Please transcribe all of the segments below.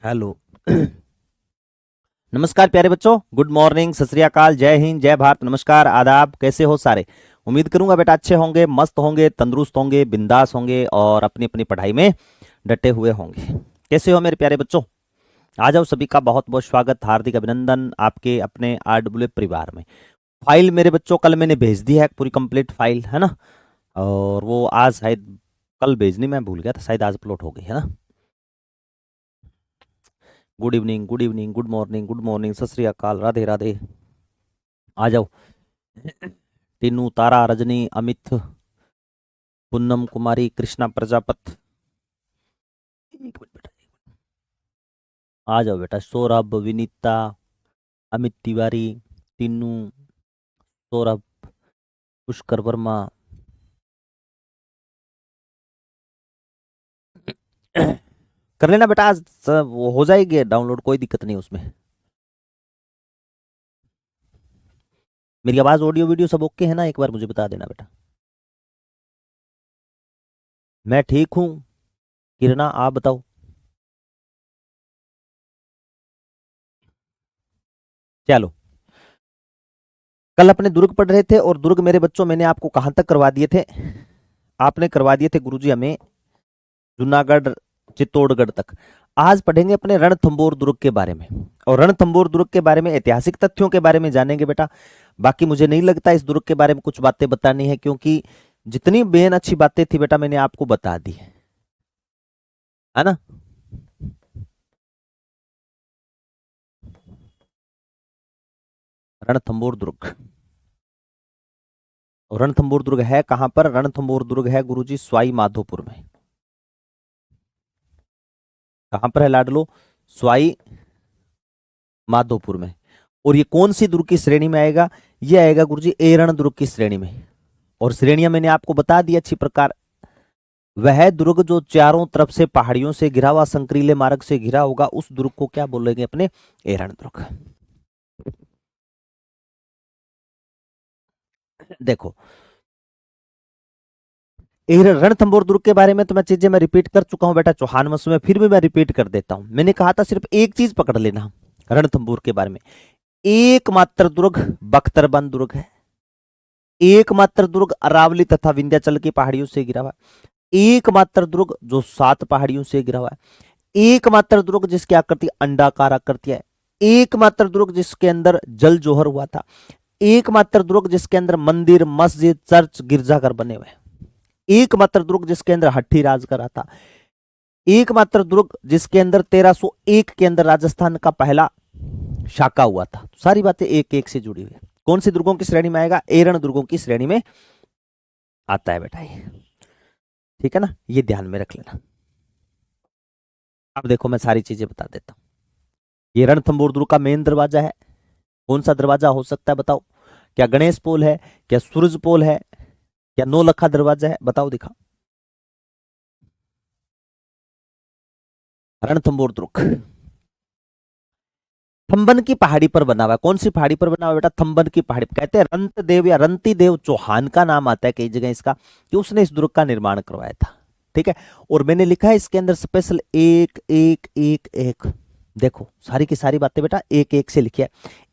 Hello. नमस्कार प्यारे बच्चों, गुड मॉर्निंग, सत श्री अकाल, जय हिंद, जय भारत, नमस्कार, आदाब। कैसे हो सारे? उम्मीद करूंगा बेटा अच्छे होंगे, मस्त होंगे, तंदुरुस्त होंगे, बिंदास होंगे और अपनी अपनी पढ़ाई में डटे हुए होंगे। कैसे हो मेरे प्यारे बच्चों? आ जाओ, सभी का बहुत बहुत स्वागत, हार्दिक अभिनंदन आपके अपने आरडब्ल्यू परिवार में। फाइल मेरे बच्चों कल मैंने भेज दी है, पूरी कंप्लीट फाइल है ना। और वो आज शायद कल भेजनी मैं भूल गया था, शायद आज अपलोड हो गई है ना। Good evening, good evening, good morning, good morning, सत श्री अकाल, राधे राधे। आ जाओ। टीनू, तारा, रजनी, अमित, पूनम कुमारी, कृष्णा प्रजापत। एक मिनट बेटा, आ जाओ बेटा। सौरभ, विनीता, अमित तिवारी, टीनू, सौरभ, पुष्कर वर्मा। कर लेना बेटा, आज वो हो जाएगी डाउनलोड, कोई दिक्कत नहीं उसमें। मेरी आवाज, ऑडियो, वीडियो सब ओके है ना? एक बार मुझे बता देना बेटा। मैं ठीक हूँ। किरणा, आप बताओ। चलो, कल अपने दुर्ग पढ़ रहे थे और दुर्ग मेरे बच्चों मैंने आपको कहां तक करवा दिए थे? आपने करवा दिए थे गुरुजी हमें जूनागढ़, चित्तौड़गढ़ तक। आज पढ़ेंगे अपने रणथंभौर दुर्ग के बारे में। और रणथंभौर दुर्ग के बारे में ऐतिहासिक तथ्यों के बारे में जानेंगे बेटा। बाकी मुझे नहीं लगता इस दुर्ग के बारे में कुछ बातें बतानी है, क्योंकि जितनी बेहद अच्छी बातें थी बेटा मैंने आपको बता दी है ना। रणथंभौर दुर्ग, और रणथंभौर दुर्ग है कहां पर? रणथंभौर दुर्ग है गुरुजी सवाई माधोपुर में। कहां पर है लाडलो? सवाई माधोपुर में। और ये कौन सी दुर्ग की श्रेणी में आएगा? ये आएगा गुरुजी एरण दुर्ग की श्रेणी में। और श्रेणियां मैंने आपको बता दी अच्छी प्रकार। वह दुर्ग जो चारों तरफ से पहाड़ियों से घिरा हुआ, संक्रीले मार्ग से घिरा होगा, उस दुर्ग को क्या बोलेंगे अपने? एरण दुर्ग। देखो, रणथंभौर दुर्ग के बारे में तो मैं चीजें मैं रिपीट कर चुका हूं बेटा चौहान वंश में, फिर भी मैं रिपीट कर देता हूं। मैंने कहा था सिर्फ एक चीज पकड़ लेना रणथंभौर के बारे में। एकमात्र दुर्ग बख्तरबंद दुर्ग है। एकमात्र दुर्ग अरावली तथा विंध्याचल की पहाड़ियों से घिरा हुआ है। एकमात्र दुर्ग जो 7 पहाड़ियों से घिरा हुआ है। एकमात्र दुर्ग जिसकी आकृति अंडाकार आकृति है। एकमात्र दुर्ग जिसके अंदर जल जोहर हुआ था। एकमात्र दुर्ग जिसके अंदर मंदिर, मस्जिद, चर्च, गिरजाघर बने हुए हैं। एकमात्र दुर्ग जिसके अंदर हट्ठी राज करा था। एकमात्र दुर्ग जिसके अंदर 1301 के अंदर राजस्थान का पहला शाका हुआ था। सारी बातें एक एक से जुड़ी हुई है। कौन सी दुर्गों की श्रेणी में आएगा? एरण दुर्गों की श्रेणी में आता है बेटा ये। ठीक है ना, ये ध्यान में रख लेना। अब देखो मैं सारी चीजें बता देता हूं। ये रणथंभौर दुर्ग का मेन दरवाजा है। कौन सा दरवाजा हो सकता है बताओ? क्या गणेश पोल है? क्या सूरज पोल है? क्या नौलखा दरवाजा है? बताओ, दिखा। रणथंभौर दुर्ग थंबन की पहाड़ी पर बना हुआ है। कौन सी पहाड़ी पर बना हुआ है बेटा? थंबन की पहाड़ी पर। कहते हैं रंत देव या रंती देव चौहान का नाम आता है कई जगह इसका, कि उसने इस दुर्ग का निर्माण करवाया था। ठीक है। और मैंने लिखा है इसके अंदर स्पेशल एक एक एक एक। देखो सारी की सारी बातें बेटा एक एक से लिखी है।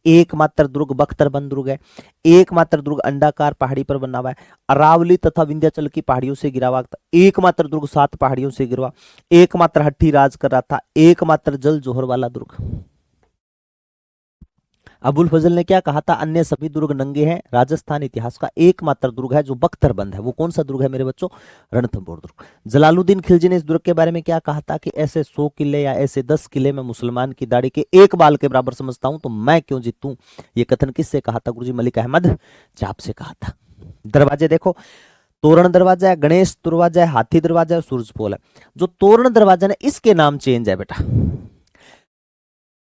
एकमात्र दुर्ग बख्तरबंद दुर्ग है। एकमात्र दुर्ग अंडाकार पहाड़ी पर बना हुआ है। अरावली तथा विंध्याचल की पहाड़ियों से घिरा हुआ था। एकमात्र दुर्ग 7 पहाड़ियों से घिरा हुआ। एकमात्र हट्ठी राज कर रहा था। एकमात्र जल जोहर वाला दुर्ग। अबुल फजल ने क्या कहा था? अन्य सभी दुर्ग नंगे हैं, राजस्थान इतिहास का एकमात्र दुर्ग है जो बख्तरबंद है। वो कौन सा दुर्ग है मेरे बच्चों? रणथंभौर दुर्ग। जलालुद्दीन खिलजी ने इस दुर्ग के बारे में क्या कहा था? कि ऐसे 100 किले या ऐसे 10 किले में मुसलमान की दाढ़ी के एक बाल के बराबर समझता हूं, तो मैं क्यों जीतूं। ये कथन किससे कहा था गुरुजी? मलिक अहमद चाप से कहा था। दरवाजे देखो, तोरण दरवाजा है, गणेश दरवाजा है, हाथी दरवाजा है, सूरज पोल है। जो तोरण दरवाजा है इसके नाम चेंज है बेटा।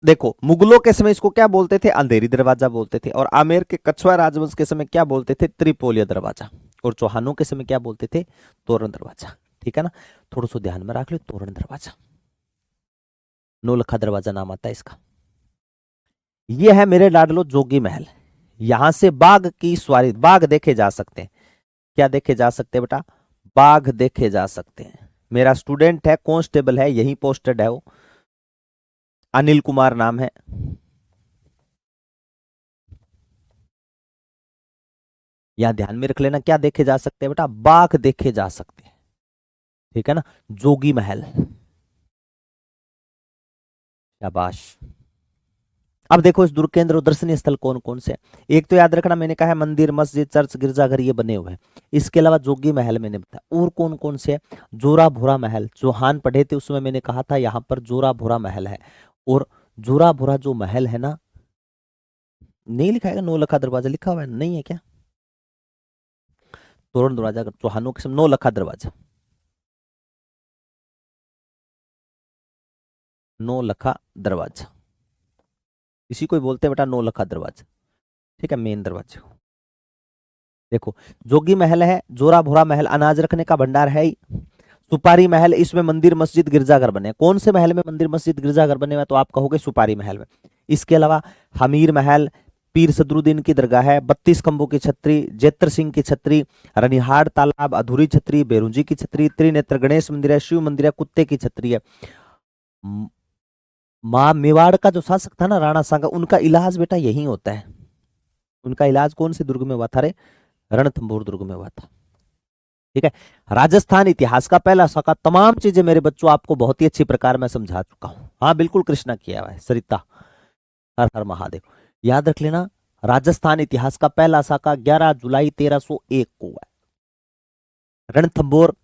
देखो मुगलों के समय इसको क्या बोलते थे? अंधेरी दरवाजा बोलते थे। और आमेर के कछुआ राजवंश के समय क्या बोलते थे? त्रिपोलिया दरवाजा। और चौहानों के समय क्या बोलते थे? तोरण दरवाजा। ठीक है ना, थोड़ा सा ध्यान में रख लो। तोरण दरवाजा, नौलखा दरवाजा नाम आता है इसका। यह है मेरे लाडलो जोगी महल। यहां से बाघ की सवारी, बाघ देखे जा सकते हैं। क्या देखे जा सकते हैं बेटा? बाघ देखे जा सकते हैं। मेरा स्टूडेंट है, कांस्टेबल है, यही पोस्टेड है वो। अनिल कुमार नाम है। यहां ध्यान में रख लेना, क्या देखे जा सकते हैं बेटा, बाघ देखे जा सकते हैं, ठीक है ना। जोगी महल, शाबाश। अब देखो इस दुर्ग के अंदर दर्शनीय स्थल कौन कौन से हैं। एक तो याद रखना, मैंने कहा है मंदिर, मस्जिद, चर्च, गिरजाघर ये बने हुए हैं। इसके अलावा जोगी महल मैंने बताया, और कौन कौन से है, जोरा भोरा महल, चौहान पढ़े थे उसमें मैंने कहा था यहाँ पर जोरा भोरा महल है। और जोरा भोरा जो महल है ना, नहीं लिखा है, नौलखा दरवाजा लिखा हुआ है, नहीं है क्या, तोरण दरवाजा, चौहानों के समय नौलखा दरवाजा, नौलखा दरवाजा, इसी को ही बोलते हैं बेटा नौलखा दरवाजा, ठीक है, मेन दरवाजा। देखो जोगी महल है, जोरा भोरा महल अनाज रखने का भंडार है ही, सुपारी महल, इसमें मंदिर मस्जिद गिरजाघर बने। कौन से महल में मंदिर मस्जिद गिरजाघर बने हुए, तो आप कहोगे सुपारी महल में। इसके अलावा हमीर महल, पीर सदरुद्दीन की दरगाह है, 32 खंभों की छतरी, जेतर सिंह की छतरी, रनिहाड़ तालाब, अधूरी छतरी, बेरुंजी की छतरी, त्रिनेत्र गणेश मंदिर है, शिव मंदिर है, कुत्ते की छतरी है। मां मेवाड़ का जो शासक था ना राणा सांगा, उनका इलाज बेटा यही होता है। उनका इलाज कौन से दुर्ग में हुआ था रे, रणथंभौर दुर्ग में हुआ था, ठीक है। राजस्थान इतिहास का पहला शाखा, तमाम चीजें मेरे बच्चों आपको बहुत ही अच्छी प्रकार में समझा चुका हूं। हाँ बिल्कुल कृष्णा किया हुआ है, सरिता, हर हर महादेव। याद रख लेना, राजस्थान इतिहास का पहला शाखा 11 जुलाई 1301 को हुआ है। रणथंभौर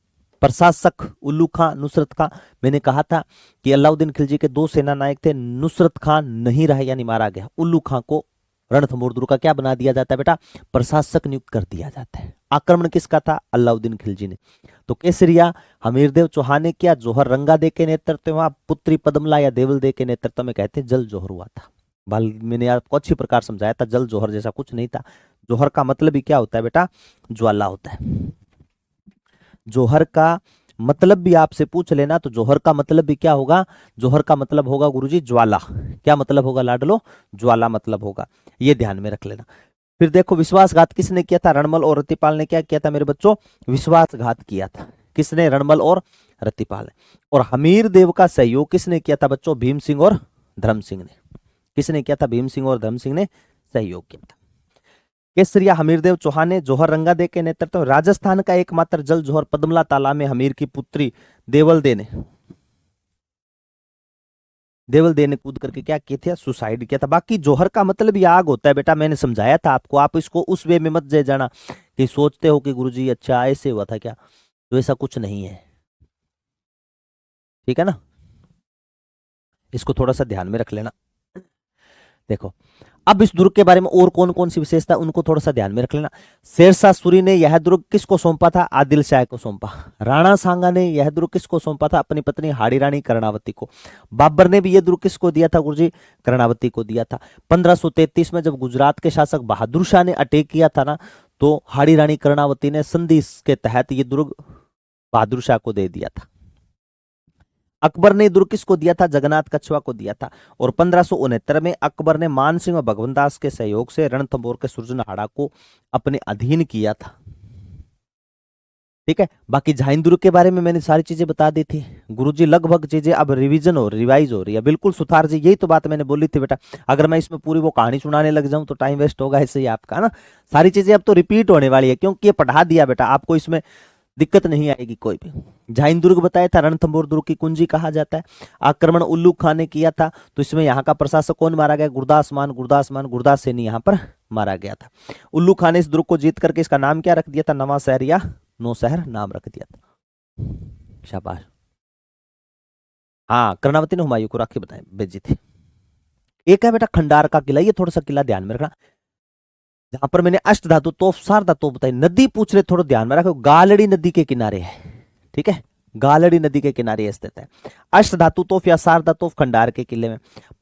प्रशासक उल्लू खां, नुसरत खां। मैंने कहा था कि अलाउद्दीन खिलजी के दो सेना नायक थे, नुसरत खां नहीं रहा यानी मारा गया, उल्लू खां को रणथंभौर दुर्ग का क्या बना दिया जाता है बेटा, प्रशासक नियुक्त कर दिया जाता है। आक्रमण किसका था, अलाउद्दीन खिलजी ने। तो केसरिया हमीरदेव चौहान ने किया, जोहर रंगादे के नेतृत्व में, पुत्री पद्मला या देवलदे के नेतृत्व में कहते हैं जल जोहर हुआ था। मैंने आपको अच्छी प्रकार समझाया था, जल जोहर जैसा कुछ नहीं था। जोहर का मतलब ही क्या होता है बेटा, ज्वाला होता है। जोहर का मतलब भी आपसे पूछ लेना तो जोहर का मतलब भी क्या होगा, जोहर का मतलब होगा गुरुजी ज्वाला। क्या मतलब होगा लाडलो, ज्वाला मतलब होगा, ये ध्यान में रख लेना। फिर देखो विश्वासघात किसने किया था, रणमल और रतिपाल ने क्या किया था मेरे बच्चों, विश्वासघात किया था। किसने, रणमल और रतिपाल। और हमीर देव का सहयोग किसने किया था बच्चों, भीम सिंह और धर्म सिंह ने। किसने किया था, भीम सिंह और धर्म सिंह ने सहयोग किया था। केसरिया हमीरदेव चौहान ने, जोहर रंगादे के नेतृत्व। राजस्थान का एकमात्र जल जोहर पद्मला तालाब में हमीर की पुत्री देवलदे ने कूद करके क्या किया था, सुसाइड किया था। बाकी जोहर का मतलब ये आग होता है बेटा, मैंने समझाया था आपको, आप इसको उस वे में मत जे जाना कि सोचते हो कि गुरुजी अच्छा ऐसे हुआ था क्या, तो ऐसा कुछ नहीं है, ठीक है ना। इसको थोड़ा सा ध्यान में रख लेना। देखो अब इस दुर्ग के बारे में और कौन कौन सी विशेषता, उनको थोड़ा सा ध्यान में रख लेना। शेरशाह सूरी ने यह दुर्ग किसको सौंपा था, आदिल शाह को सौंपा। राणा सांगा ने यह दुर्ग किसको सौंपा था, अपनी पत्नी हाड़ी रानी कर्णावती को। बाबर ने भी यह दुर्ग किसको दिया था गुरुजी, कर्णावती को दिया था। 1533 में जब गुजरात के शासक बहादुर शाह ने अटैक किया था ना, तो हाड़ी रानी कर्णावती ने संधि के तहत ये दुर्ग बहादुर शाह को दे दिया था। अकबर ने दुर्ग किसको दिया था, जगन्नाथ कछुआ को दिया था। और 1569 में अकबर ने मान सिंह और भगवंत दास के सहयोग से रणथंभौर के सुरजनहाड़ा को अपने अधीन किया था, ठीक है। बाकी झाइन दुर्ग के बारे में मैंने सारी चीजें बता दी थी गुरुजी, लगभग चीजें अब रिवीजन हो रिवाइज हो रही है, बिल्कुल सुथार जी, यही तो बात मैंने बोली थी बेटा। अगर मैं इसमें पूरी वो कहानी सुनाने लग जाऊं तो टाइम वेस्ट होगा, ऐसे ही आपका ना। सारी चीजें अब तो रिपीट होने वाली है, क्योंकि ये पढ़ा दिया बेटा, आपको इसमें दिक्कत नहीं आएगी कोई भी। झाइन दुर्ग बताया था, रणथंभौर दुर्ग की कुंजी कहा जाता है। आक्रमण उल्लू खां ने किया था, तो इसमें यहाँ का प्रशासक कौन मारा गया, गुरदास सैनी यहाँ पर मारा गया था। उल्लू खां ने इस दुर्ग को जीत करके इसका नाम क्या रख दिया था, नवा शहर या नौ शहर नाम रख दिया था। शाबाश। हाँ कर्णावती ने हुमायूं को राखी बताए भेजी थी। एक है बेटा खंडार का किला, ये थोड़ा सा किला ध्यान में रखना, जहां पर मैंने अष्ट धातु तोप सार धातु बताई। नदी पूछ रहे, थोड़ा ध्यान में रखो, गालड़ी नदी के किनारे है, ठीक है, गालड़ी नदी के किनारे स्थित है। अष्ट धातु तोफ या सार धातु खंडार के किले में।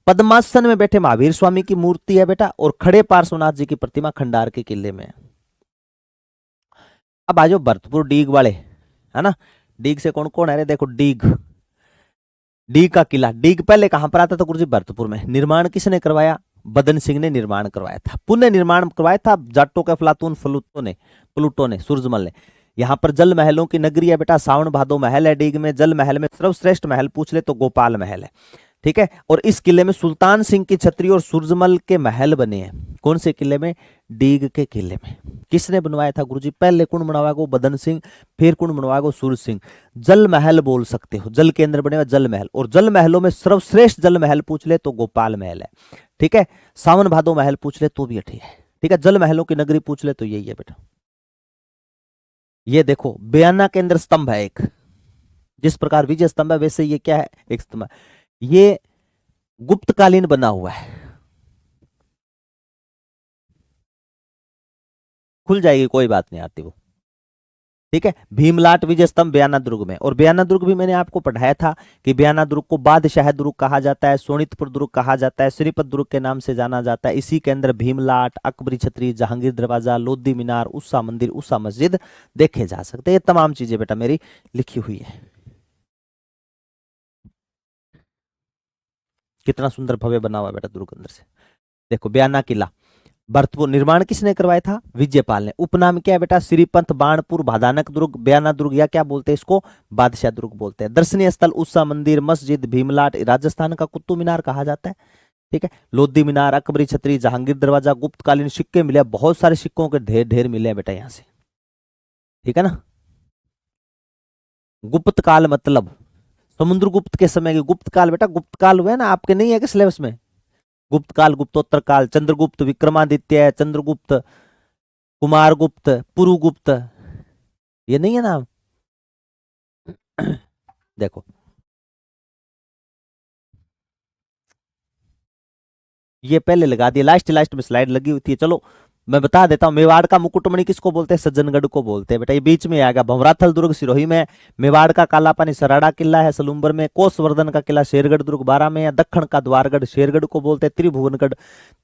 पद्मासन में बैठे महावीर स्वामी की मूर्ति है बेटा, और खड़े पार्श्वनाथ जी की प्रतिमा खंडार के किले में। अब आ जाओ भरतपुर डीग वाले, है ना। डीग से कौन कौन है रे, देखो डीग, डीग का किला। डीग पहले कहां पर आता था गुरुजी, भरतपुर में। निर्माण किसने करवाया, बदन सिंह ने निर्माण करवाया था। पुण्य निर्माण करवाया था जाटों के अफलातून प्लूटो ने सूरजमल ने। यहाँ पर जल महलों की नगरी है बेटा, सावन भादो महल है डीग में। जल महल में सर्वश्रेष्ठ महल पूछ ले तो गोपाल महल है, ठीक है। और इस किले में सुल्तान सिंह की छतरी और सूरजमल के महल बने हैं। कौन से किले में? डीग के किले में। किसने बनवाया था गुरुजी? पहले कौन बनवाया गो? बदन सिंह। फिर कौन बनवाया गो? सूरज सिंह। जल महल बोल सकते हो, जल के अंदर बने हुए जल महल। और जल महलों में सर्वश्रेष्ठ जल महल पूछ ले तो गोपाल महल है। ठीक है। सावन भादो महल पूछ ले तो भी ठीक है। ठीक है। जल महलों की नगरी पूछ ले तो यही है बेटा। ये देखो बयाना के अंदर स्तंभ है एक, जिस प्रकार विजय स्तंभ है वैसे ये क्या है? एक स्तंभ है। ये गुप्तकालीन बना हुआ है। खुल जाएगी, कोई बात नहीं आती वो। ठीक है। भीमलाट विजय स्तंभ बयाना दुर्ग में। और बयाना दुर्ग भी मैंने आपको पढ़ाया था कि बयाना दुर्ग को बादशाह दुर्ग कहा जाता है, सोनितपुर दुर्ग कहा जाता है, श्रीपत दुर्ग के नाम से जाना जाता है। इसी के अंदर भीमलाट, अकबरी छतरी, जहांगीर दरवाजा, लोधी मीनार, उषा मंदिर, उषा मस्जिद देखे जा सकते हैं। ये तमाम चीजें बेटा मेरी लिखी हुई है। कितना सुंदर भव्य बना हुआ है बेटा दुर्ग अंदर से। देखो बयाना किला, भरतपुर निर्माण किसने करवाया था? विजयपाल ने। उपनाम क्या है बेटा? श्रीपंथ, बाणपुर, भादानक दुर्ग, बयाना दुर्ग, या क्या बोलते हैं इसको? बादशाह दुर्ग बोलते हैं। दर्शनीय स्थल उषा मंदिर, मस्जिद, भीमलाट, राजस्थान का कुतुब मीनार कहा जाता है। ठीक है। लोधी मीनार, अकबरी छतरी, जहांगीर दरवाजा, गुप्तकालीन सिक्के मिले, बहुत सारे सिक्कों के ढेर ढेर मिले हैं बेटा यहाँ से। ठीक है ना। गुप्त काल मतलब समुद्रगुप्त के समय के गुप्त काल बेटा। गुप्त काल हुआ है ना, आपके नहीं है कि सिलेबस में? गुप्त काल, गुप्तोत्तर काल, चंद्रगुप्त, विक्रमादित्य, चंद्रगुप्त, कुमारगुप्त, पुरुगुप्त, ये नहीं है नाम? देखो ये पहले लगा दिया, लास्ट लास्ट में स्लाइड लगी हुई थी। चलो मैं बता देता हूँ। मेवाड़ का मुकुटमणि किसको बोलते हैं? सज्जनगढ़ को बोलते हैं बेटा। ये बीच में आ गया। भंवराथल दुर्ग सिरोही में, मेवाड़ का काला पानी सराड़ा किला है सलूम्बर में, कोसवर्धन का किला शेरगढ़ दुर्ग बारा में है, दक्षिण का द्वारगढ़ शेरगढ़ को बोलते हैं, त्रिभुवनगढ़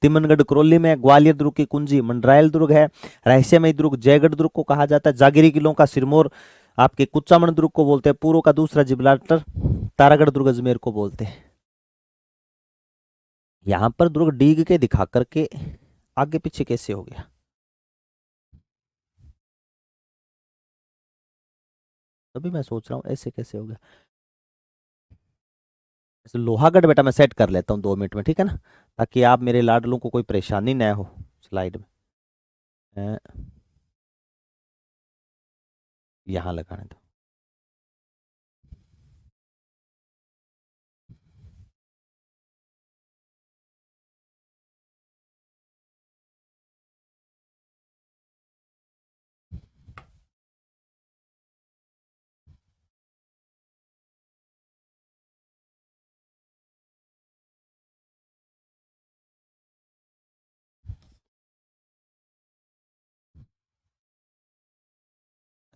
तिमनगढ़ करौली में, ग्वालियर दुर्ग की कुंजी मंडरायल दुर्ग है, रहस्यमय दुर्ग जयगढ़ दुर्ग को कहा जाता है, जागिरी किलों का सिरमौर आपके कुचामन दुर्ग को बोलते हैं, पूर्व का दूसरा जिब्राल्टर तारागढ़ दुर्ग अजमेर को बोलते हैं। यहां पर दुर्ग डीग के दिखा करके आगे पीछे कैसे हो गया? तभी मैं सोच रहा हूँ ऐसे कैसे हो गया। ऐसे लोहागढ़ बेटा मैं सेट कर लेता हूँ 2 मिनट में, ठीक है ना, ताकि आप मेरे लाडलों को कोई परेशानी न हो स्लाइड में। अ, यहाँ लगाने दो।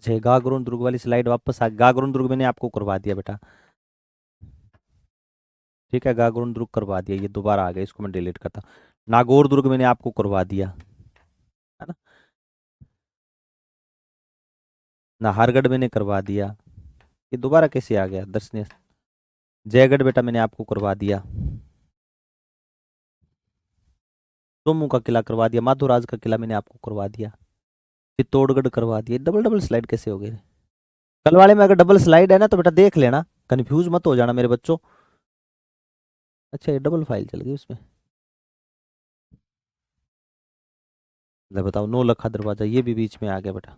अच्छा गागरोन दुर्ग वाली स्लाइड वापस आ। गागरोन दुर्ग मैंने आपको करवा दिया बेटा। ठीक है। गागरोन दुर्ग करवा दिया, ये दोबारा आ गया, इसको मैं डिलीट करता हूँ। नागौर दुर्ग मैंने आपको करवा दिया है ना। नाहरगढ़ मैंने करवा दिया, ये दोबारा कैसे आ गया दर्शनीय? जयगढ़ बेटा मैंने आपको करवा दिया, सोमू का किला करवा दिया, माधोराज का किला मैंने आपको करवा दिया, चित्तौड़गढ़ करवा दिया। डबल डबल स्लाइड कैसे हो गए? कल वाले में अगर डबल स्लाइड है ना तो बेटा देख लेना, कंफ्यूज मत हो जाना मेरे बच्चों। अच्छा ये डबल फाइल चल गई उसमें। ले बताओ, नौ लखा दरवाजा ये भी बीच में आ गया बेटा।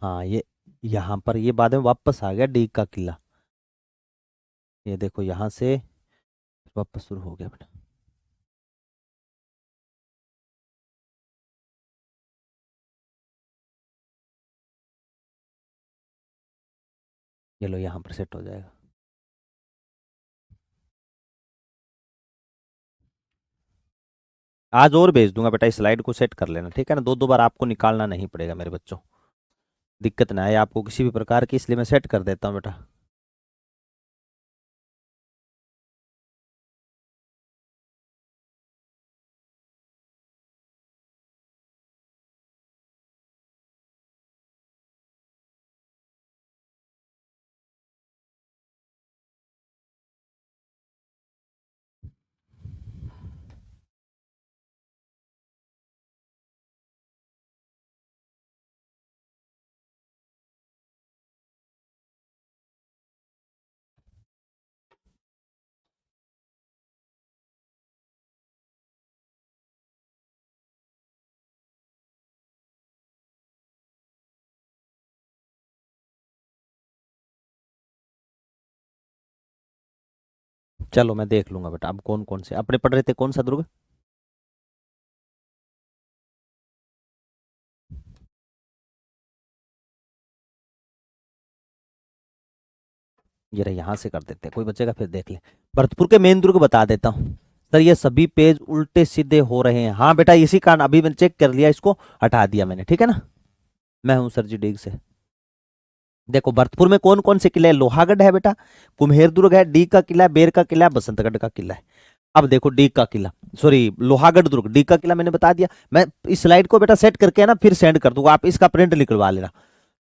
हाँ ये यहाँ पर ये बाद में वापस आ गया डीग का किला। ये देखो यहाँ से वापस शुरू हो गया बेटा। ये लो यहाँ पर सेट हो जाएगा। आज और भेज दूंगा बेटा, इस स्लाइड को सेट कर लेना, ठीक है ना। दो दो बार आपको निकालना नहीं पड़ेगा मेरे बच्चों, दिक्कत ना आए आपको किसी भी प्रकार की, इसलिए मैं सेट कर देता हूँ बेटा। चलो मैं देख लूंगा बेटा। अब कौन कौन से अपने पढ़ रहे थे, कौन सा दुर्ग? जरा यहां से कर देते हैं, कोई बचेगा फिर देख ले। भरतपुर के मेन दुर्ग बता देता हूँ सर। ये सभी पेज उल्टे सीधे हो रहे हैं। हाँ बेटा, इसी कारण अभी मैंने चेक कर लिया, इसको हटा दिया मैंने, ठीक है ना। मैं हूं सर जी डीग से। देखो भरतपुर में कौन कौन से किले हैं? लोहागढ़ है बेटा, कुम्हेर दुर्ग है, डीग का किला है, बेर का किला है, बसंतगढ़ का किला है। अब देखो डीग का किला, सॉरी लोहागढ़ दुर्ग, डीग का किला मैंने बता दिया। मैं इस स्लाइड को बेटा सेट करके ना फिर सेंड कर दूंगा, आप इसका प्रिंट निकलवा लेना।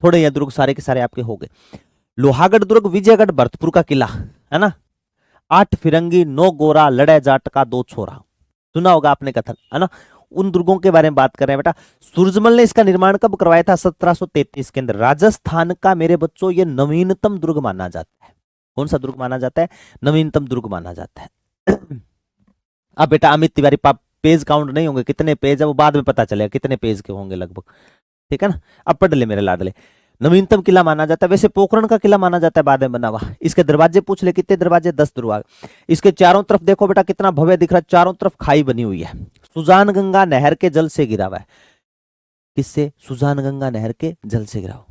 थोड़े ये दुर्ग सारे के सारे आपके हो गए। लोहागढ़ दुर्ग, विजयगढ़, भरतपुर का किला, है ना। 8 फिरंगी, 9 गोरा, लड़े जाट का 2 छोरा। सुना होगा आपने कथन, है ना। उन दुर्गों के बारे में बात कर रहे हैं बेटा। सूरजमल ने इसका निर्माण कब करवाया था? 1733 के अंदर। राजस्थान का मेरे बच्चों ये नवीनतम दुर्ग माना जाता है। कौन सा दुर्ग माना जाता है? नवीनतम दुर्ग माना जाता है। अब बेटा अमित तिवारी पेज काउंट नहीं होंगे, कितने पेज है वो बाद में पता चलेगा, कितने पेज के होंगे लगभग, ठीक है ना। अब पढ़ ले मेरे लाडले। नवीनतम किला माना जाता है। वैसे पोखरण का किला माना जाता है बाद में बना हुआ। इसके दरवाजे पूछ ले, कितने दरवाजे? 10 दरवाजे। इसके चारों तरफ देखो बेटा कितना भव्य दिख रहा है, चारों तरफ खाई बनी हुई है। सुजान गंगा नहर के जल से गिरा हुआ है। किससे? सुजान गंगा नहर के जल से गिरा हुआ।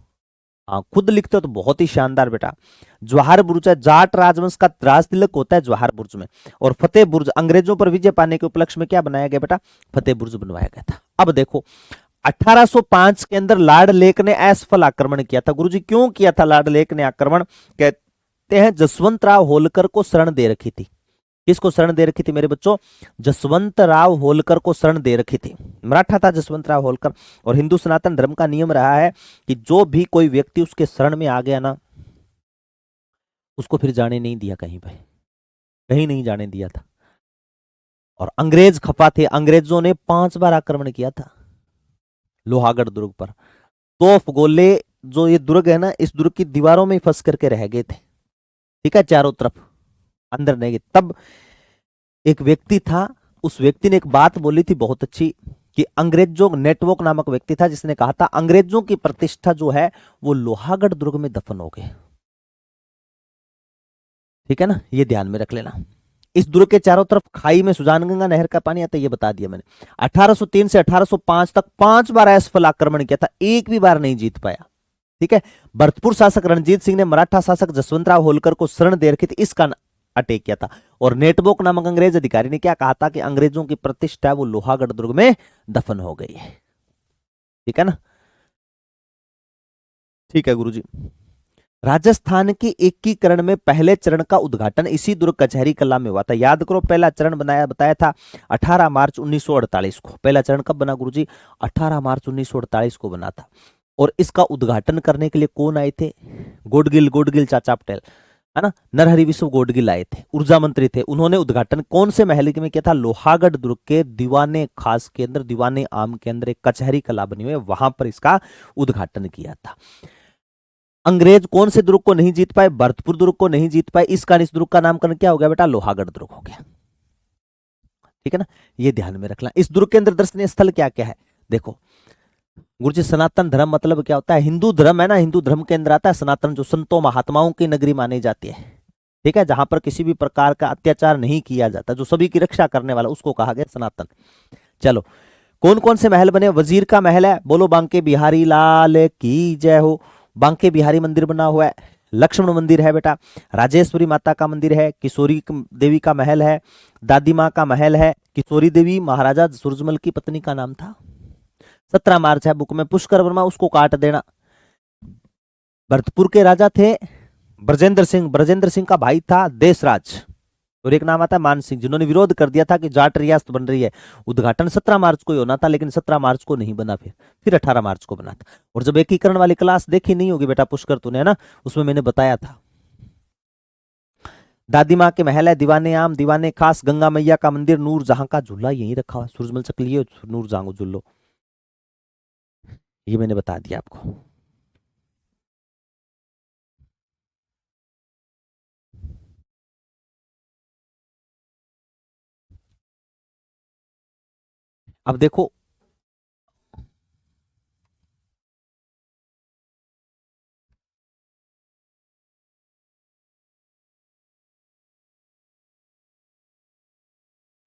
हाँ खुद लिखते हो तो बहुत ही शानदार बेटा। जवाहर बुर्ज है, जाट राजवंश का राज तिलक होता है जवाहर बुर्ज में। और फतेह बुर्ज अंग्रेजों पर विजय पाने के उपलक्ष्य में क्या बनाया गया बेटा? फतेह बुर्ज बनवाया गया था। अब देखो 1805 के अंदर लॉर्ड लेक ने असफल आक्रमण किया था। गुरुजी क्यों किया था लॉर्ड लेक ने आक्रमण? कहते हैं जसवंत राव होलकर को शरण दे रखी थी। किसको शरण दे रखी थी मेरे बच्चों? जसवंत राव होलकर को शरण दे रखी थी। मराठा था जसवंत राव होलकर। और हिंदू सनातन धर्म का नियम रहा है कि जो भी कोई व्यक्ति उसके शरण में आ गया ना, उसको फिर जाने नहीं दिया कहीं पे, कहीं नहीं जाने दिया था। और अंग्रेज खफा थे, अंग्रेजों ने 5 बार आक्रमण किया था लोहागढ़ दुर्ग पर। तोफ गोले, जो ये दुर्ग है ना, इस दुर्ग की दीवारों में फंस करके रह गए थे, ठीक है, चारों तरफ, अंदर नहीं गए। तब एक व्यक्ति था, उस व्यक्ति ने एक बात बोली थी बहुत अच्छी, कि अंग्रेजों, नेटवर्क नामक व्यक्ति था जिसने कहा था अंग्रेजों की प्रतिष्ठा जो है वो लोहागढ़ दुर्ग में दफन हो गए। ठीक है ना, ये ध्यान में रख लेना। इस दुर्ग के चारों तरफ खाई में सुजानगंगा नहर का पानी आता है, ये बता दिया मैंने। 1803 से 1805 तक 5 बार असफल आक्रमण किया था, एक भी बार नहीं जीत पाया। ठीक है। भरतपुर शासक रणजीत सिंह ने मराठा शासक जसवंतराव होलकर को शरण दे रखी थी, इसका अटैक किया था। और नेटबोक नामक अंग्रेज अधिकारी ने क्या कहा था कि अंग्रेजों की प्रतिष्ठा वो लोहागढ़ दुर्ग में दफन हो गई है। ठीक है ना। ठीक है गुरुजी। राजस्थान के एकीकरण में पहले चरण का उद्घाटन इसी दुर्ग कचहरी कला में हुआ था। याद करो, पहला चरण बताया था 18 मार्च 1948 को। पहला चरण कब बना गुरुजी? 18 मार्च 1948 को बना था। और इसका उद्घाटन करने के लिए कौन आए थे? गोडगिल चाचा पटेल, है ना। नरहरि विश्व गोडगिल आए थे, ऊर्जा मंत्री थे। उन्होंने उद्घाटन कौन से महल में किया था? लोहागढ़ दुर्ग के दीवाने खास के अंदर, दीवाने आम के अंदर एक कचहरी कला बनी हुई है, वहां पर इसका उद्घाटन किया था। अंग्रेज कौन से दुर्ग को नहीं जीत पाए? भरतपुर दुर्ग को नहीं जीत पाए, इस कारण इस दुर्ग का नामकरण क्या हो गया बेटा? लोहागढ़ दुर्ग हो गया। ठीक है ना, ये ध्यान में रखना। इस दुर्ग के अंदर दर्शनीय स्थल क्या क्या है? देखो गुरुजी, सनातन धर्म मतलब क्या होता है? हिंदू धर्म है ना, हिंदू धर्म के अंदर आता है सनातन, जो संतों महात्माओं की नगरी मानी जाती है। ठीक है, जहां पर किसी भी प्रकार का अत्याचार नहीं किया जाता, जो सभी की रक्षा करने वाला, उसको कहा गया सनातन। चलो, कौन कौन से महल बने? वजीर का महल है, बोलो बांके बिहारी लाल की जय हो। बांके बिहारी मंदिर बना हुआ है। लक्ष्मण मंदिर है बेटा। राजेश्वरी माता का मंदिर है। किशोरी देवी का महल है। दादी माँ का महल है। किशोरी देवी महाराजा सूरजमल की पत्नी का नाम था। 17 मार्च है बुक में। पुष्कर वर्मा, उसको काट देना। भरतपुर के राजा थे ब्रजेंद्र सिंह, ब्रजेंद्र सिंह का भाई था देशराज। और एक नाम आता है मान सिंह, जिन्होंने विरोध कर दिया था कि जाट रियासत बन रही है। उद्घाटन 17 मार्च को ही होना था, लेकिन 17 मार्च को नहीं बना, फिर 18 मार्च को बना था। और जब एकीकरण वाली क्लास देखी नहीं होगी बेटा पुष्कर तूने, है ना, उसमें मैंने बताया था। दादी माँ के महल है, दीवाने आम, दीवाने खास, गंगा मैया का मंदिर, नूर जहां का झूला यही रखा हुआ, सूरजमल चकली नूर जहां झूलो, ये मैंने बता दिया आपको। अब देखो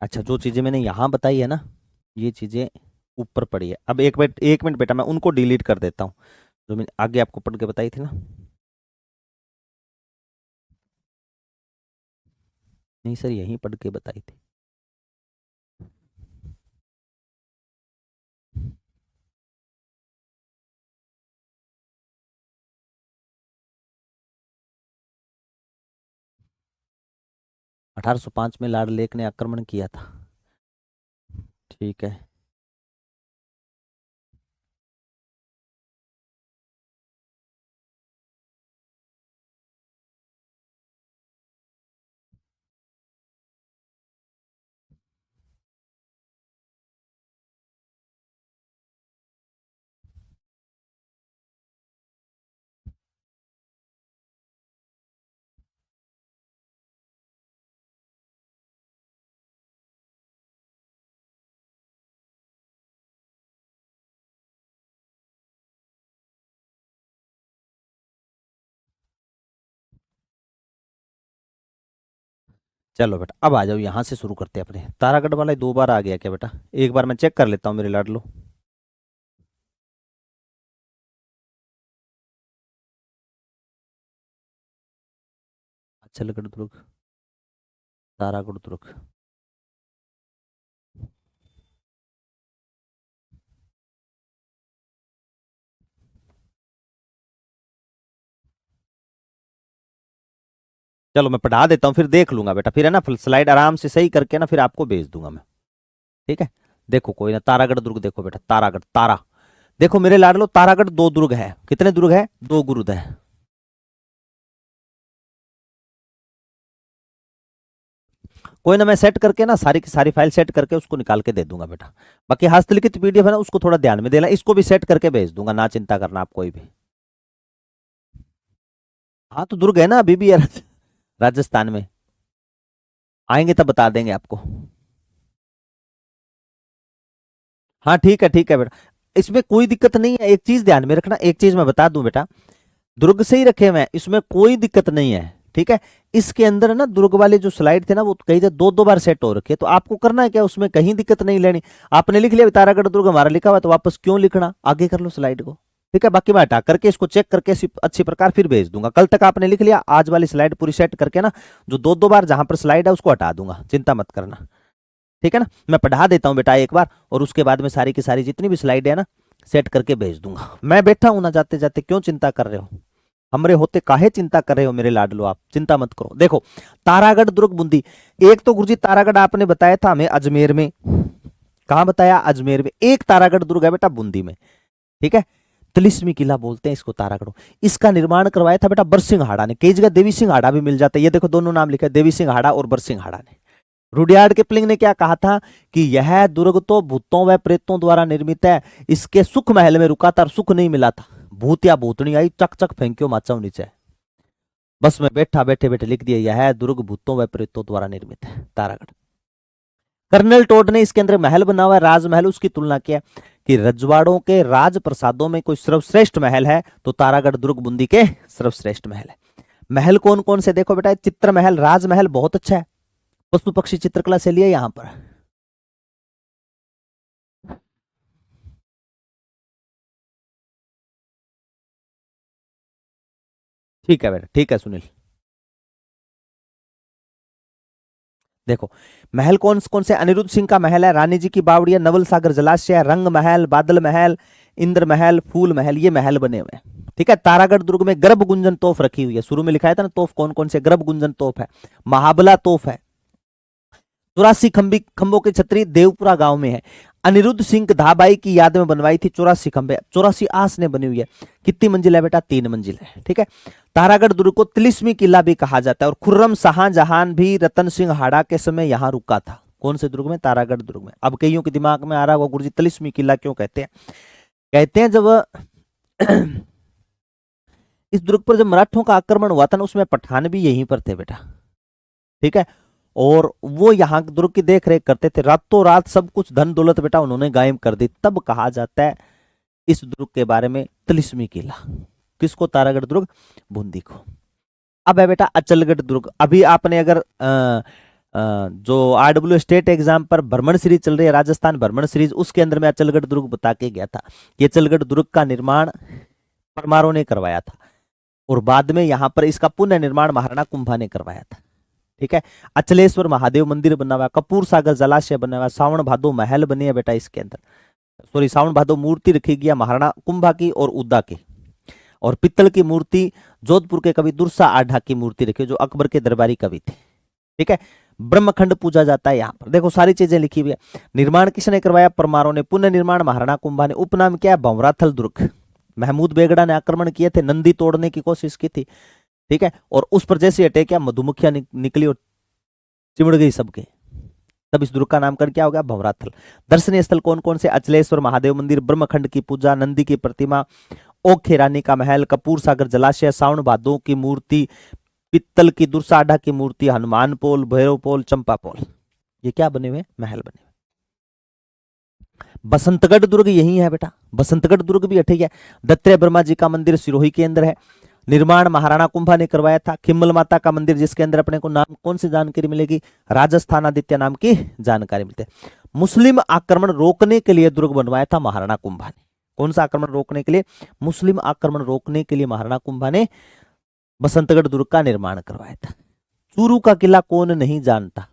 अच्छा, जो चीजें मैंने यहाँ बताई है ना, ये चीजें ऊपर पड़ी है। अब एक मिनट बेटा, मैं उनको डिलीट कर देता हूँ जो मैंने आगे आपको पढ़ के बताई थी ना। नहीं सर, यहीं पढ़ के बताई थी। अठारह सौ पांच में लॉर्ड लेक ने आक्रमण किया था। ठीक है। चलो बेटा, अब आ जाओ, यहाँ से शुरू करते हैं अपने। तारागढ़ वाला 2 बार आ गया क्या बेटा? एक बार मैं चेक कर लेता हूँ मेरे लाडलो। अचलगढ़ दुर्ग, तारागढ़ दुर्ग। चलो मैं पढ़ा देता हूँ, फिर देख लूंगा बेटा, फिर है ना स्लाइड आराम से सही करके ना फिर आपको भेज दूंगा मैं। ठीक है। देखो कोई ना, तारागढ़ दुर्ग देखो बेटा, तारागढ़ तारा। देखो मेरे लाडलो, तारागढ़ 2 दुर्ग है। कितने दुर्ग है? 2 गुरुद है। कोई ना, मैं सेट करके ना सारी की सारी फाइल सेट करके उसको निकाल के दे दूंगा बेटा। बाकी हस्तलिखित पीडीएफ है ना, उसको थोड़ा ध्यान में देना, इसको भी सेट करके भेज दूंगा, ना चिंता करना आप कोई भी। हाँ तो दुर्ग है ना अभी भी यार, राजस्थान में। आएंगे तब बता देंगे आपको। हाँ ठीक है बेटा, इसमें कोई दिक्कत नहीं है। एक चीज ध्यान में रखना, एक चीज मैं बता दूं बेटा, दुर्ग से ही रखे हुए हैं, इसमें कोई दिक्कत नहीं है। ठीक है। इसके अंदर ना दुर्ग वाले जो स्लाइड थे ना, वो कहीं से 2 2 बार सेट हो रखे, तो आपको करना है क्या, उसमें कहीं दिक्कत नहीं लेनी। आपने लिख लिया तारागढ़ दुर्ग हमारा लिखा हुआ है, तो वापस क्यों लिखना, आगे कर लो स्लाइड को। ठीक है। बाकी मैं हटा करके इसको चेक करके अच्छी प्रकार फिर भेज दूंगा। कल तक आपने लिख लिया, आज वाली स्लाइड पूरी सेट करके ना, जो 2 2 बार जहां पर स्लाइड है उसको हटा दूंगा, चिंता मत करना। ठीक है ना। मैं पढ़ा देता हूँ बेटा एक बार, और उसके बाद में सारी की सारी जितनी भी स्लाइड है ना सेट करके भेज दूंगा। मैं बैठा हूं ना, जाते जाते क्यों चिंता कर रहे हो, हमरे होते काहे चिंता कर रहे हो मेरे लाडलो, आप चिंता मत करो। देखो तारागढ़ दुर्ग बूंदी, एक तो गुरुजी तारागढ़ आपने बताया था हमें अजमेर में, कहाँ बताया, अजमेर में। एक तारागढ़ दुर्ग है बेटा बूंदी में। ठीक है। तिलिस्मी किला बोलते हैं इसको तारागढ़। इसका निर्माण करवाया था बेटा बरसिंघाड़ा ने, कई जगह देवी सिंघाड़ा भी मिल जाता है, ये देखो दोनों नाम लिखा है, देवी सिंघाड़ा और बरसिंघाड़ा ने। रुडियार्ड किपलिंग ने क्या कहा था कि यह दुर्ग तो भूतों व प्रेतों द्वारा निर्मित है, इसके सुख महल में रुका था और सुख नहीं मिला था, भूत या भूतनी आई चक चक फेंक्यो माचाओ नीचे। बस मैं बैठा बैठे बैठे लिख दिया, यह दुर्ग भूतों व प्रेतों द्वारा निर्मित है, तारागढ़। कर्नल टोड ने इसके अंदर महल बना हुआ है, राजमहल, उसकी तुलना किया कि रजवाड़ों के राज प्रसादों में कोई सर्वश्रेष्ठ महल है तो तारागढ़ दुर्ग बूंदी के सर्वश्रेष्ठ महल है। महल कौन कौन से देखो बेटा, चित्र महल, राजमहल बहुत अच्छा है, पशु पक्षी चित्रकला से लिया यहां पर। ठीक है बेटा, ठीक है सुनील। देखो महल कौन कौन से, अनिरुद्ध सिंह का महल है, रानी जी की बावड़िया, नवल सागर जलाशय, रंग महल, बादल महल, इंद्र महल, फूल महल, ये महल बने हुए हैं। ठीक है। तारागढ़ दुर्ग में गर्भ गुंजन तोफ रखी हुई है, शुरू में लिखा था ना तोफ कौन कौन से, गर्भ गुंजन तोफ है, महाबला तोफ है, 84 खंबों की छतरी देवपुरा गांव में है। अनिरुद्ध सिंह धाबाई की याद में बनवाई थी 84 खंबे, 84 आस ने बनी हुई है। कितनी मंजिल है बेटा, 3 मंजिल है। ठीक है। तारागढ़ दुर्ग को तिलिस्मी किला भी कहा जाता है, और खुर्रम शाहजहां भी रतन सिंह हाड़ा के समय यहां रुका था। कौन से दुर्ग में, तारागढ़ दुर्ग में। अब कईयों के दिमाग में आ रहा होगा गुरुजी तिलिस्मी किला क्यों कहते हैं, कहते हैं जब इस दुर्ग पर जब मराठों का आक्रमण हुआ था ना, उसमें पठान भी यहीं पर थे बेटा। ठीक है। और वो यहाँ दुर्ग की देख रेख करते थे, रातों रात सब कुछ धन दौलत बेटा उन्होंने गायब कर दी, तब कहा जाता है इस दुर्ग के बारे में तिलिस्मी किला। किसको, तारागढ़ दुर्ग बूंदी को। अब है बेटा अचलगढ़ दुर्ग। अभी आपने अगर जो RW स्टेट एग्जाम पर भ्रमण सीरीज चल रही है, राजस्थान भ्रमण सीरीज, उसके अंदर मैं अचलगढ़ दुर्ग बता के गया था। ये अचलगढ़ दुर्ग का निर्माण परमारों ने करवाया था और बाद में यहाँ पर इसका पुनः निर्माण महाराणा कुंभा ने करवाया था। ठीक है, अचलेश्वर महादेव मंदिर बना हुआ, कपूर सागर जलाशय बना हुआ, सावन भादो महल बने हैं बेटा इसके अंदर, सॉरी सावन भादो मूर्ति रखी गई महाराणा कुंभा की और उद्दा की, और पित्तल की मूर्ति जोधपुर के कवि दुर्सा आढ़ा की मूर्ति रखी जो अकबर के दरबारी कवि थे। ठीक है, ब्रह्मखंड पूजा जाता है यहाँ पर, देखो सारी चीजें लिखी हुई है। निर्माण किसने करवाया? परमारों ने। पुनः निर्माण महाराणा कुंभा ने। उपनाम क्या है? भंवराथल दुर्ग। महमूद बेगड़ा ने आक्रमण किए थे, नंदी तोड़ने की कोशिश की थी। ठीक है, और उस पर जैसे अटैक किया मधुमक्खियां निकली और चिमड़ गई सबके, तब इस दुर्ग का नामकरण क्या हो गया? भंवराथल। दर्शनीय स्थल कौन कौन से? अचलेश्वर महादेव मंदिर, ब्रह्मखंड की पूजा, नंदी की प्रतिमा, ओखे रानी का महल, कपूर सागर जलाशय, सावन भादो की मूर्ति, पित्तल की दुर्साढ़ा की मूर्ति, हनुमान पोल, भैरव पोल, चंपा पोल, ये क्या बने हुए? महल बने हुए। बसंतगढ़ दुर्ग यही है बेटा, बसंतगढ़ दुर्ग भी ठीक है। दत्तेय ब्रह्मा जी का मंदिर सिरोही के अंदर है, निर्माण महाराणा कुंभा ने करवाया था। खिम्मल माता का मंदिर जिसके अंदर अपने को नाम कौन सी जानकारी मिलेगी? राजस्थान आदित्य नाम की जानकारी मिलती है। मुस्लिम आक्रमण रोकने के लिए दुर्ग बनवाया था महाराणा कुंभा ने। कौन सा आक्रमण रोकने के लिए? मुस्लिम आक्रमण रोकने के लिए महाराणा कुंभा ने बसंतगढ़ दुर्ग का निर्माण करवाया था। चूरू का किला कौन नहीं जानता?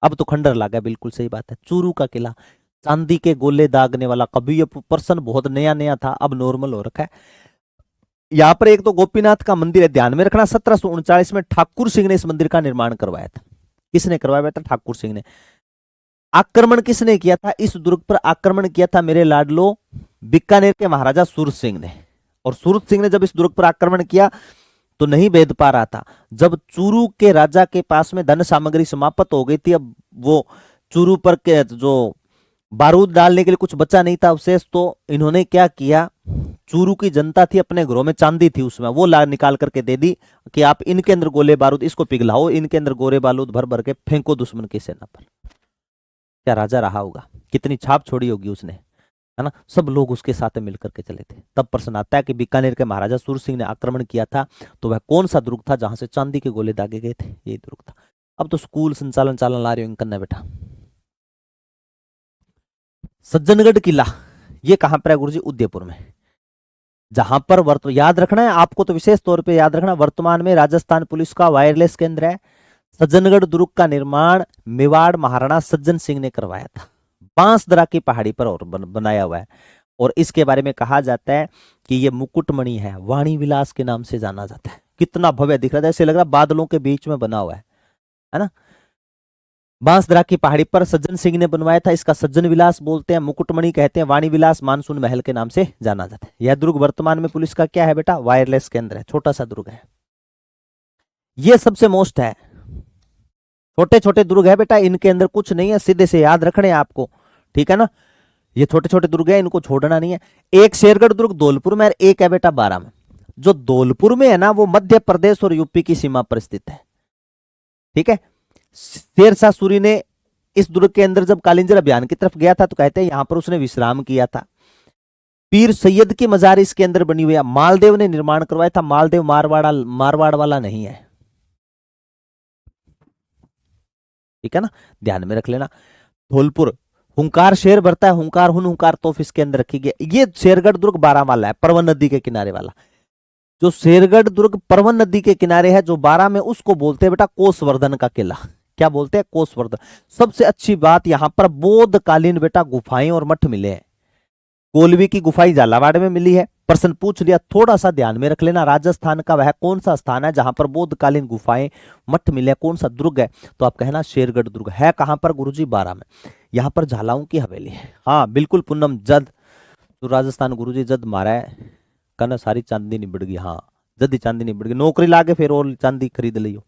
अब तो खंडर लागा, बिल्कुल सही बात है। चूरू का किला, चांदी के गोले दागने वाला, कभी ये पर्सन बहुत नया नया था, अब नॉर्मल हो रखा है। यहां पर एक तो गोपीनाथ का मंदिर है, ध्यान में रखना। 1739 में ठाकुर सिंह ने इस मंदिर का निर्माण करवाया था। किसने करवाया था? ठाकुर सिंह ने। आक्रमण किसने किया था? इस दुर्ग पर आक्रमण किया था मेरे लाडलो बीकानेर के महाराजा सूरत सिंह ने। और सूरत सिंह ने जब इस दुर्ग पर आक्रमण किया तो नहीं भेद पा रहा था। जब चूरू के राजा के पास में धन सामग्री समाप्त हो गई थी, अब वो चूरू पर के जो बारूद डालने के लिए कुछ बचा नहीं था अवशेष, तो इन्होंने क्या किया, चूरू की जनता थी, अपने घरों में चांदी थी उसमें, वो ला निकाल करके दे दी कि आप इनके अंदर गोले बारूद इसको पिघलाओ, इनके अंदर गोले बारूद भर भर के फेंको दुश्मन की सेना पर। क्या राजा रहा होगा, कितनी छाप छोड़ी होगी उसने, है ना। सब लोग उसके साथ मिलकर के चले थे। तब प्रश्न आता है कि बीकानेर के महाराजा सूरत सिंह ने आक्रमण किया था तो वह कौन सा दुर्ग था जहां से चांदी के गोले दागे गए थे? यही दुर्ग था। अब तो स्कूल संचालन चालन ला रहे हो इनकन्ना बेटा। सज्जनगढ़ किला ये कहां पर है गुरुजी? उदयपुर में। जहां पर याद रखना है आपको, तो विशेष तौर पे याद रखना, वर्तमान में राजस्थान पुलिस का वायरलेस केंद्र है। सज्जनगढ़ दुर्ग का निर्माण मेवाड़ महाराणा सज्जन सिंह ने करवाया था। बांसदरा की पहाड़ी पर और बनाया हुआ है, और इसके बारे में कहा जाता है कि ये मुकुटमणि है, वाणी विलास के नाम से जाना जाता है। कितना भव्य दिख रहा है, ऐसे लग रहा है बादलों के बीच में बना हुआ है ना। बांसदरा की पहाड़ी पर सज्जन सिंह ने बनवाया था। इसका सज्जन विलास बोलते हैं, मुकुटमणि कहते हैं, वाणी विलास मानसून महल के नाम से जाना जाता है। यह दुर्ग वर्तमान में पुलिस का क्या है बेटा? वायरलेस केंद्र है, छोटा सा दुर्ग है। ये सबसे मोस्ट है, छोटे छोटे दुर्ग है बेटा, इनके अंदर कुछ नहीं है, सीधे से याद रखने आपको, ठीक है ना। ये छोटे छोटे दुर्ग है, इनको छोड़ना नहीं है। एक शेरगढ़ दुर्ग धौलपुर में, एक है बेटा बारां में। जो धौलपुर में है ना, वो मध्य प्रदेश और यूपी की सीमा पर स्थित है। ठीक है, शेरशाह सूरी ने इस दुर्ग के अंदर जब कालिंजर अभियान की तरफ गया था तो कहते हैं यहां पर उसने विश्राम किया था। पीर सैयद की मजार इसके अंदर बनी हुई है। मालदेव ने निर्माण करवाया था। मालदेव मारवाड़ वाला नहीं है, ठीक है ना, ध्यान में रख लेना। धौलपुर हुंकार शेर भरता है, हुंकार हुंकार तोफ इसके अंदर रखी गई। ये शेरगढ़ दुर्ग बारां वाला है, परवन नदी के किनारे वाला। जो शेरगढ़ दुर्ग परवन नदी के किनारे है, जो बारां में, उसको बोलते हैं बेटा कोसवर्धन का किला। क्या बोलते हैं? कोसवर्धन। सबसे अच्छी बात, यहां पर बौद्धकालीन बेटा गुफाएं और मठ मिले हैं। कोलवी की गुफाई झालावाड़ में मिली है, प्रश्न पूछ लिया, थोड़ा सा ध्यान में रख लेना। राजस्थान का वह कौन सा स्थान है जहां पर बौद्धकालीन गुफाएं मठ मिले, कौन सा दुर्ग है? तो आप कहना शेरगढ़ दुर्ग है। कहां पर गुरुजी? बारां में। यहां पर झालाओं की हवेली है। हाँ बिल्कुल पूनम, जद तो राजस्थान गुरुजी जद मारा है, कहना सारी चांदी निबड़ गई। हाँ जद ही चांदी निबड़ गई, नौकरी लागे फिर और चांदी खरीद लियो।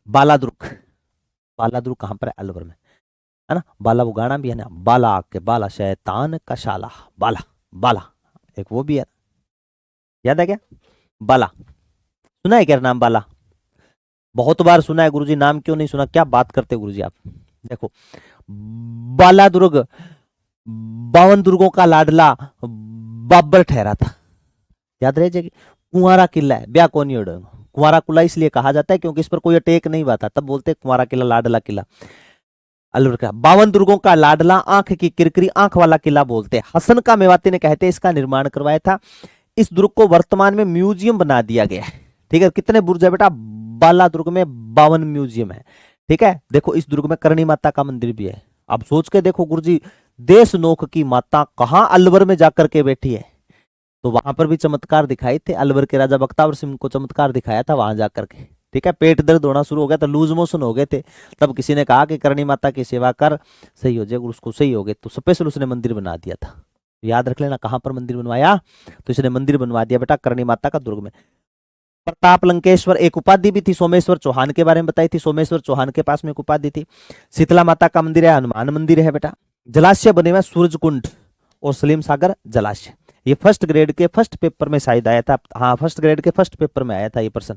बालादुर्ग, बालादुर्ग कहां पर है? अलवर में, है ना। बाला वो गाना भी है ना, बाला के बाला शैतान का शाला, बाला बाला, एक वो भी है, याद है क्या? बाला सुना है क्या नाम? बाला बहुत बार सुना है गुरुजी, नाम क्यों नहीं सुना? क्या बात करते गुरुजी आप। देखो बाला दुर्ग 52 दुर्गों का लाडला बाबर ठहरा था, याद रह जाएगी। कुंवारा किला है, ब्या को नहीं उड़ेगा, कुंवारा किला इसलिए कहा जाता है क्योंकि इस पर कोई अटैक नहीं हुआ था, तब बोलते हैं कुंवारा किला, लाडला किला। अलवर का 52 दुर्गों का लाडला, आंख की किरकिरी, आंख वाला किला बोलते हैं। हसन का मेवाती ने कहते हैं इसका निर्माण करवाया था। इस दुर्ग को वर्तमान में म्यूजियम बना दिया गया है। ठीक है, कितने बुर्ज है बेटा? बाला दुर्ग में 52 म्यूजियम है। ठीक है, देखो इस दुर्ग में करणी माता का मंदिर भी है। अब सोच के देखो गुरुजी, देश नोक की माता कहां अलवर में जाकर के बैठी है, तो वहां पर भी चमत्कार दिखाए थे। अलवर के राजा बख्तावर सिंह को चमत्कार दिखाया था वहां जाकर के। ठीक है, पेट दर्द होना शुरू हो गया था, लूज मोशन हो गए थे, तब किसी ने कहा कि करणी माता की सेवा कर, सही हो जाएगा। उसको सही हो गए तो स्पेशल उसने मंदिर बना दिया था। याद रख लेना कहां पर मंदिर बनवाया, तो इसने मंदिर बनवा दिया बेटा करणी माता का दुर्ग में। प्रताप लंकेश्वर एक उपाधि भी थी। सोमेश्वर चौहान के बारे में बताई थी, सोमेश्वर चौहान के पास में एक उपाधि थी। शीतला माता का मंदिर है, हनुमान मंदिर है बेटा। जलाशय बने हुए सूरज कुंड और सलीम सागर जलाशय। ये फर्स्ट ग्रेड के फर्स्ट पेपर में शायद आया था। हाँ, फर्स्ट ग्रेड के फर्स्ट पेपर में आया था ये प्रश्न।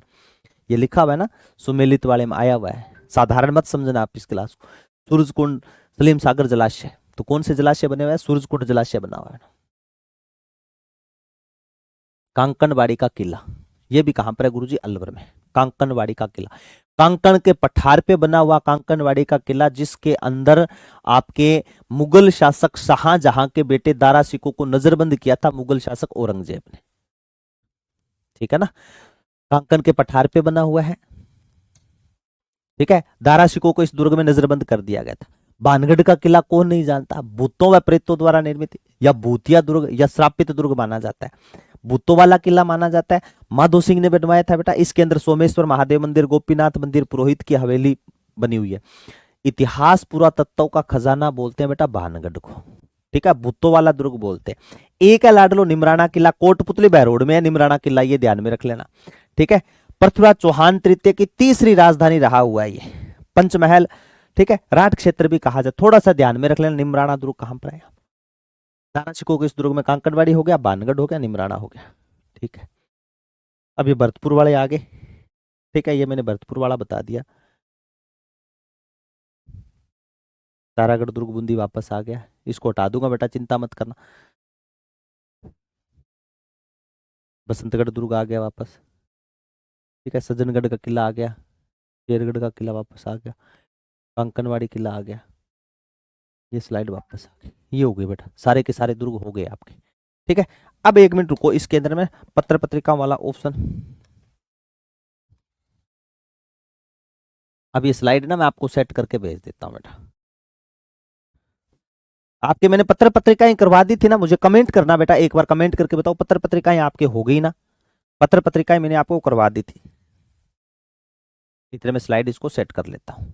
ये लिखा हुआ है ना, सुमेलित वाले में आया हुआ है। साधारण मत समझना आप इस क्लास को। सूरज कुंड, सलीम सागर जलाशय, तो कौन से जलाशय बने हुए हैं? सूरज कुंड जलाशय बना हुआ है। कांकनवाड़ी का किला, ये भी कहां पर है गुरुजी? अलवर में। कांकनवाड़ी का किला, कांकन के पठार पे बना हुआ कांकनवाड़ी का किला, जिसके अंदर आपके मुगल शासक शाहजहां के बेटे दारा सिकों को नजरबंद किया था मुगल शासक औरंगजेब ने। ठीक है ना, कांकन के पठार पे बना हुआ है। ठीक है, दारा सिकों को इस दुर्ग में नजरबंद कर दिया गया था। भानगढ़ का किला कौन नहीं जानता? भूतों व प्रेतों द्वारा निर्मित या भूतिया दुर्ग या श्रापित दुर्ग माना जाता है, भूतों वाला किला माना जाता है। माधो सिंह ने बनवाया था बेटा। इसके अंदर सोमेश्वर महादेव मंदिर, गोपीनाथ मंदिर, पुरोहित की हवेली बनी हुई है। इतिहास पुरातत्व का खजाना बोलते हैं बेटा भानगढ़ को। ठीक है, भूतों वाला दुर्ग बोलते हैं। एक है लाडलो निमराना किला, कोटपुतली बहरोड में है निमराना किला, ये ध्यान में रख लेना। ठीक है, पृथ्वीराज चौहान तृतीय की तीसरी राजधानी रहा हुआ है ये पंचमहल। ठीक है, राठ क्षेत्र भी कहा जाए, थोड़ा सा ध्यान में रख लेना। निमराना दुर्ग कहां पर है? दारा सिकों के इस दुर्ग में कांकड़वाड़ी हो गया, भानगढ़ हो गया, निमराना हो गया। ठीक है, अब ये भरतपुर वाले आगे। ठीक है, ये मैंने भरतपुर वाला बता दिया। तारागढ़ दुर्ग बूंदी वापस आ गया, इसको हटा दूंगा बेटा, चिंता मत करना। बसंतगढ़ दुर्ग आ गया वापस। ठीक है, सज्जनगढ़ का किला आ गया, शेरगढ़ का किला वापस आ गया, कांकनवाड़ी किला आ गया। ये स्लाइड वापस आ गई, ये हो गई बेटा, सारे के सारे दुर्ग हो गए आपके। ठीक है, अब एक मिनट रुको, इसके अंदर में पत्र पत्रिका वाला ऑप्शन, अब ये स्लाइड ना मैं आपको सेट करके भेज देता हूं बेटा। आपके मैंने पत्र पत्रिकाएं करवा दी थी ना, मुझे कमेंट करना बेटा, एक बार कमेंट करके बताओ पत्र पत्रिकाएं आपके हो गई ना? पत्र पत्रिकाएं मैंने आपको करवा दी थी। इतने में स्लाइड इसको सेट कर लेता हूं।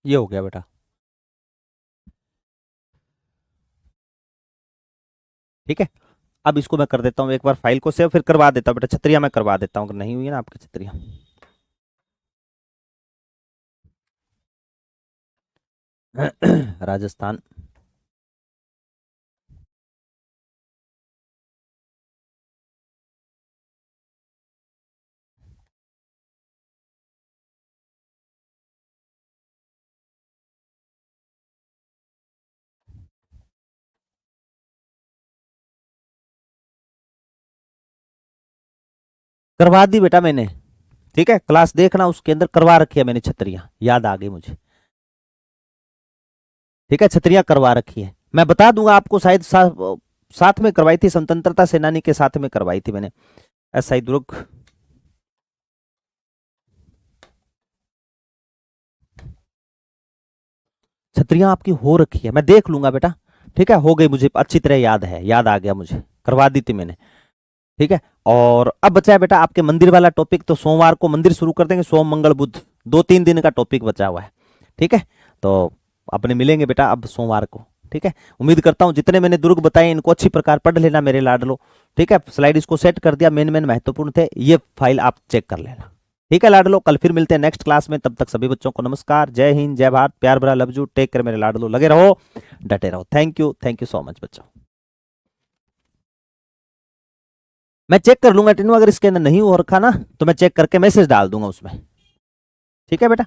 ये हो गया बेटा। ठीक है, अब इसको मैं कर देता हूँ एक बार, फाइल को सेव, फिर करवा देता हूँ बेटा। छतरिया मैं करवा देता हूँ, अगर नहीं हुई है ना आपकी छतरिया। राजस्थान, करवा दी बेटा मैंने। ठीक है, क्लास देखना, उसके अंदर करवा रखी है मैंने छतरियां, याद आ गई मुझे। ठीक है, छतरियां करवा रखी है, मैं बता दूंगा आपको, शायद साथ में करवाई थी, स्वतंत्रता सेनानी के साथ में करवाई थी मैंने। एसआई दुर्ग, छतरियां आपकी हो रखी है, मैं देख लूंगा बेटा, ठीक है, हो गई, मुझे अच्छी तरह याद है, याद आ गया मुझे, करवा दी थी मैंने, ठीक है। और अब बचा है बेटा आपके मंदिर वाला टॉपिक, तो सोमवार को मंदिर शुरू कर देंगे, सोम मंगल बुध 2-3 दिन का टॉपिक बचा हुआ है, ठीक है। तो अपने मिलेंगे बेटा अब सोमवार को, ठीक है। उम्मीद करता हूं जितने मैंने दुर्ग बताए इनको अच्छी प्रकार पढ़ लेना मेरे लाडलो, ठीक है। स्लाइड इसको सेट कर दिया, मेन मेन महत्वपूर्ण थे, ये फाइल आप चेक कर लेना, ठीक है लाडलो। कल फिर मिलते हैं नेक्स्ट क्लास में, तब तक सभी बच्चों को नमस्कार, जय हिंद, जय भारत, प्यार भरा लव यू, टेक केयर मेरे लाडलो, लगे रहो, डटे रहो, थैंक यू सो मच बच्चों। मैं चेक कर लूंगा टिनू, अगर इसके अंदर नहीं हो रखा ना तो मैं चेक करके मैसेज डाल दूंगा उसमें, ठीक है बेटा।